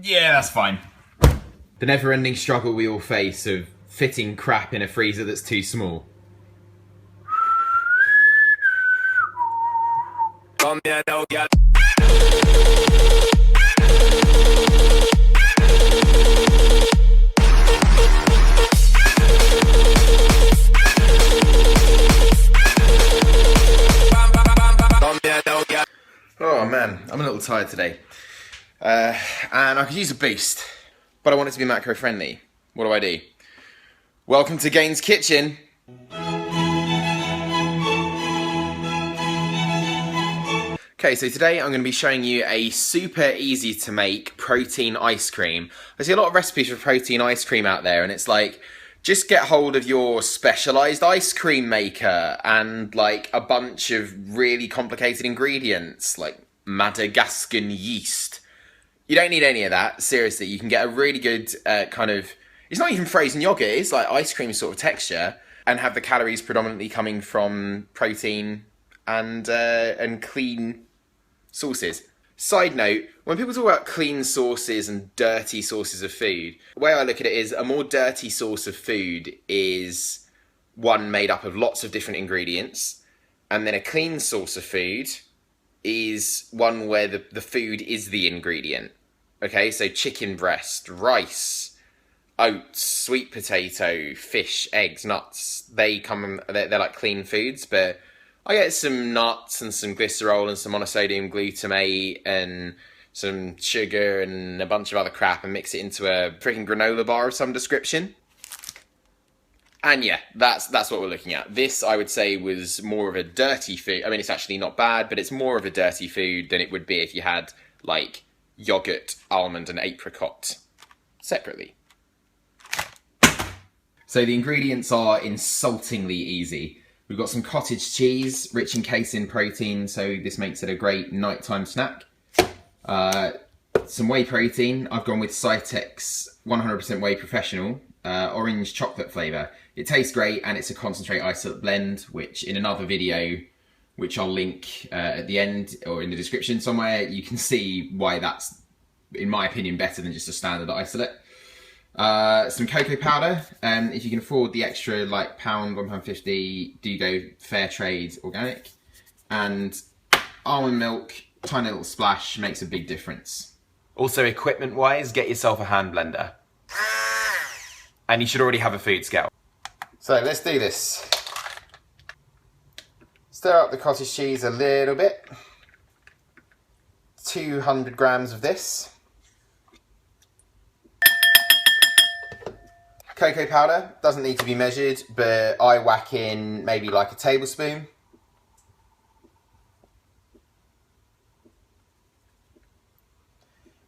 Yeah, that's fine. The never-ending struggle we all face of fitting crap in a freezer that's too small. Oh man, I'm a little tired today. And I could use a boost, but I want it to be macro friendly. What do? Welcome to Gaines Kitchen. Okay, so today I'm going to be showing you a super easy to make protein ice cream. I see a lot of recipes for protein ice cream out there, and it's like, just get hold of your specialised ice cream maker and like a bunch of really complicated ingredients like Madagascan yeast. You don't need any of that, seriously. You can get a really good it's not even frozen yogurt, it's like ice cream sort of texture, and have the calories predominantly coming from protein and clean sources. Side note, when people talk about clean sources and dirty sources of food, the way I look at it is a more dirty source of food is one made up of lots of different ingredients, and then a clean source of food is one where the food is the ingredient. Okay, so chicken breast, rice, oats, sweet potato, fish, eggs, nuts, they're like clean foods, but I get some nuts and some glycerol and some monosodium glutamate and some sugar and a bunch of other crap and mix it into a freaking granola bar of some description. And yeah, that's what we're looking at. This, I would say, was more of a dirty food. I mean, it's actually not bad, but it's more of a dirty food than it would be if you had, like, yogurt, almond, and apricot separately. So the ingredients are insultingly easy. We've got some cottage cheese, rich in casein protein, so this makes it a great nighttime snack. Some whey protein. I've gone with Cytex 100% Whey Professional, orange chocolate flavour. It tastes great, and it's a concentrate isolate blend, which in another video, which I'll link at the end or in the description somewhere, you can see why that's, in my opinion, better than just a standard isolate. Some cocoa powder. If you can afford the extra, like £1, £1.50, do go fair trade organic. And almond milk, tiny little splash, makes a big difference. Also, equipment-wise, get yourself a hand blender. And you should already have a food scale. So let's do this. Stir up the cottage cheese a little bit. 200 grams of this. Cocoa powder, doesn't need to be measured, but I whack in maybe like a tablespoon.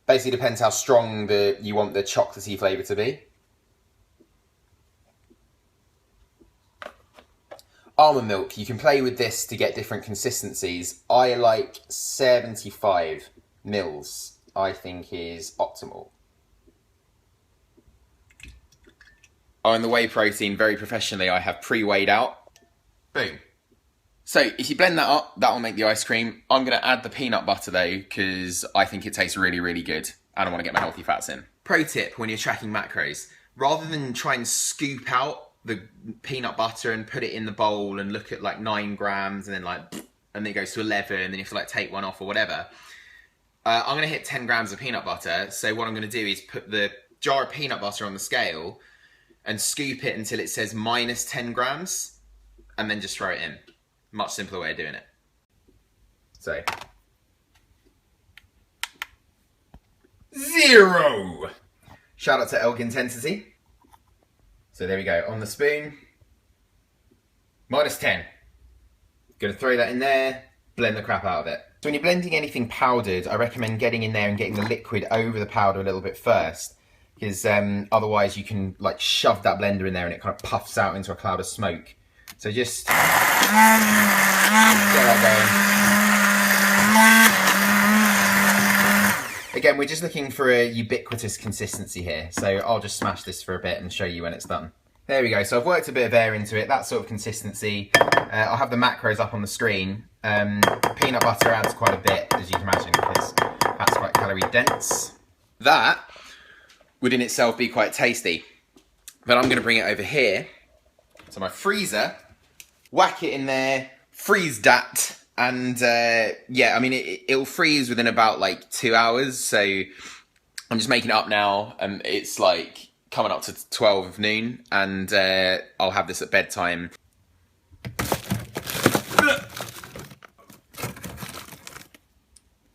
Basically depends how strong you want the chocolatey flavour to be. Almond milk, you can play with this to get different consistencies. I like 75 mils, I think is optimal. Oh, and the whey protein, very professionally, I have pre-weighed out. Boom. So if you blend that up, that'll make the ice cream. I'm going to add the peanut butter though, because I think it tastes really, really good. And I want to get my healthy fats in. Pro tip when you're tracking macros, rather than try and scoop out the peanut butter and put it in the bowl and look at like 9 grams and then it goes to 11 and then you have to like take one off or whatever. I'm going to hit 10 grams of peanut butter. So what I'm going to do is put the jar of peanut butter on the scale and scoop it until it says minus 10 grams and then just throw it in. Much simpler way of doing it. So. 0! Shout out to Elk Intensity. So there we go, on the spoon, minus 10. Gonna throw that in there, blend the crap out of it. So when you're blending anything powdered, I recommend getting in there and getting the liquid over the powder a little bit first, because otherwise you can like shove that blender in there and it kind of puffs out into a cloud of smoke. So just get that going. Again, we're just looking for a ubiquitous consistency here, so I'll just smash this for a bit and show you when it's done. There we go, so I've worked a bit of air into it, that sort of consistency. I'll have the macros up on the screen. Peanut butter adds quite a bit, as you can imagine, because that's quite calorie dense. That would in itself be quite tasty. But I'm going to bring it over here to my freezer, whack it in there, freeze that, and yeah, I mean, it'll freeze within about like 2 hours, so I'm just making it up now, and it's like coming up to 12 noon, and I'll have this at bedtime.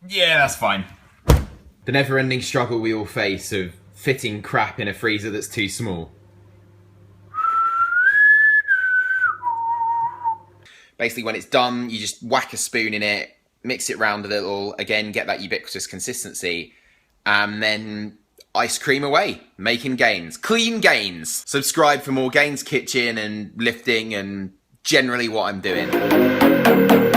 Yeah, that's fine. The never-ending struggle we all face of fitting crap in a freezer that's too small. Basically, when it's done, you just whack a spoon in it, mix it round a little, again, get that ubiquitous consistency, and then ice cream away, making gains. Clean gains! Subscribe for more Gains Kitchen and lifting and generally what I'm doing.